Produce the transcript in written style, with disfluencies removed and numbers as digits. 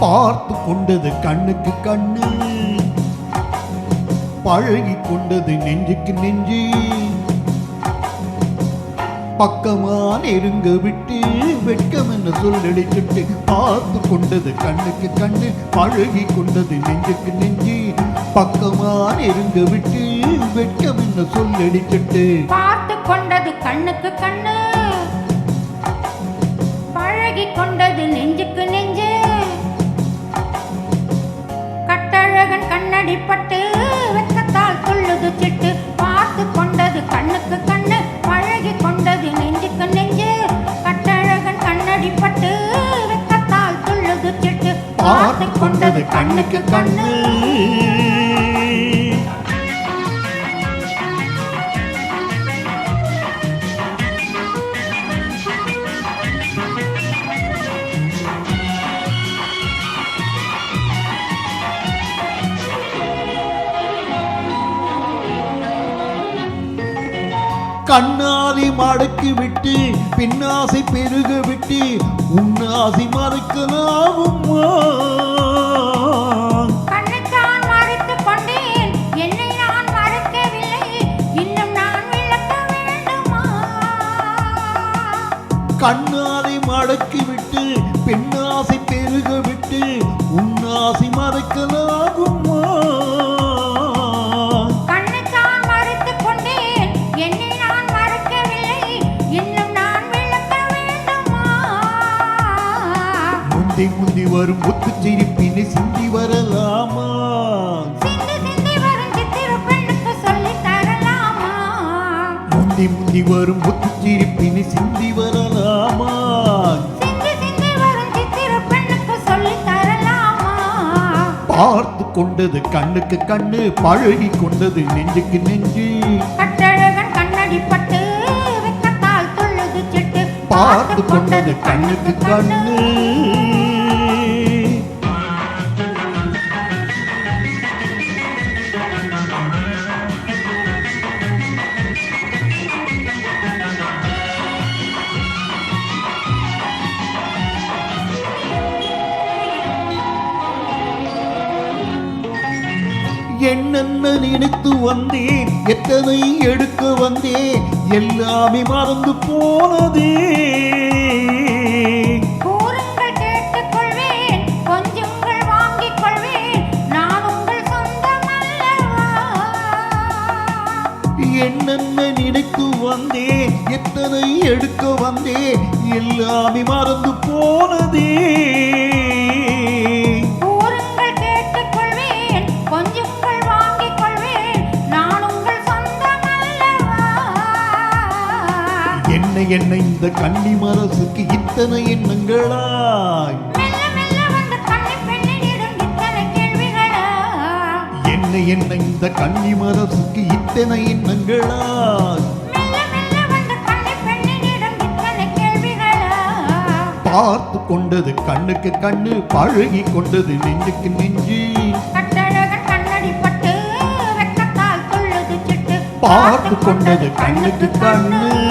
பார்த்து கொண்டது கண்ணுக்கு கண்ணு, பழகி கொண்டது நெஞ்சுக்கு நெஞ்சு. பக்கமா நெருங்க விட்டு வெட்கம் என்ன சொல்லடிச்சுட்டு, பார்த்து கொண்டது கண்ணுக்கு கண்ணு, பழகி கொண்டது நெஞ்சுக்கு நெஞ்சு. பக்கமா நெருங்க விட்டு வெட்கம் என்ன சொல்லடிச்சுட்டு, பார்த்து கொண்டது கண்ணுக்கு கண்ணு, பழகி கொண்டது நெஞ்சுக்கு நெஞ்சு. கட்டழகன் கண்ணடி பட்டு வெட்கத்தால் துள்ளுது சிட்டு. பார்த்து கொண்டது கண்ணுக்கு கண்ணு, பழகி கொண்டது நெஞ்சுக்கு நெஞ்சு. கட்டழகன் கண்ணடி பட்டு வெட்கத்தால் துள்ளுது சிட்டு. பார்த்து கொண்டது கண்ணுக்கு கண்ணு. கண்ணாதி மடக்கி விட்டு பின்னாசை பெருக விட்டு உன்னாசி மறைக்கலாகுமா? கண்ணைத்தான் மறைத்துக் கொண்டேன், என்னை நான் மறைக்கவில்லை, இன்னும் நான் விளக்க வேண்டுமா? கண்ணாதி மடக்கி விட்டு பின்னாசை பெருக விட்டு உன்னாசி மறைக்கலாகுமா? முந்தி வரும் முத்து சிரிப்பினை சிந்தி வரலாமா? சிந்தி வரும் சித்திர பெண்ணுக்கு சொல்லி தரலாமா? முந்தி வரும் முத்து சிரிப்பினை சிந்தி வரலாமா? சிந்தி வரும் சித்திர பெண்ணுக்கு சொல்லி தரலாமா? பார்த்து கொண்டது கண்ணுக்கு கண்ணு, பழகி கொண்டது நெஞ்சுக்கு நெஞ்சு. கட்டழகன் கண்ணடி பட்டு வெட்கத்தால் துள்ளுது சிட்டு. பார்த்து கொண்டது கண்ணுக்கு கண்ணு. என்னென்ன நினைத்து வந்தேன், எத்தனை எடுக்க வந்தேன், எல்லாமே மறந்து போனதே. கூறுங்கள் கேட்டுக் கொள்வேன், கொஞ்சங்கள் வாங்கிக் கொள்வேன், நான் உங்கள் சொந்தம் அல்லவா? என்னென்ன நினைத்து வந்தேன், எத்தனை எடுக்க வந்தேன், எல்லாமே மறந்து போனதே. என்ன இந்த கன்னி மனசுக்கு இத்தனை எண்ணங்களாய்? என்ன இந்த கன்னி மனசுக்கு இத்தனை எண்ணங்களாய்? பார்த்து கொண்டது கண்ணுக்கு கண்ணு, பழகி கொண்டது நெஞ்சுக்கு நெஞ்சு. பார்த்து கொண்டது கண்ணுக்கு கண்ணு.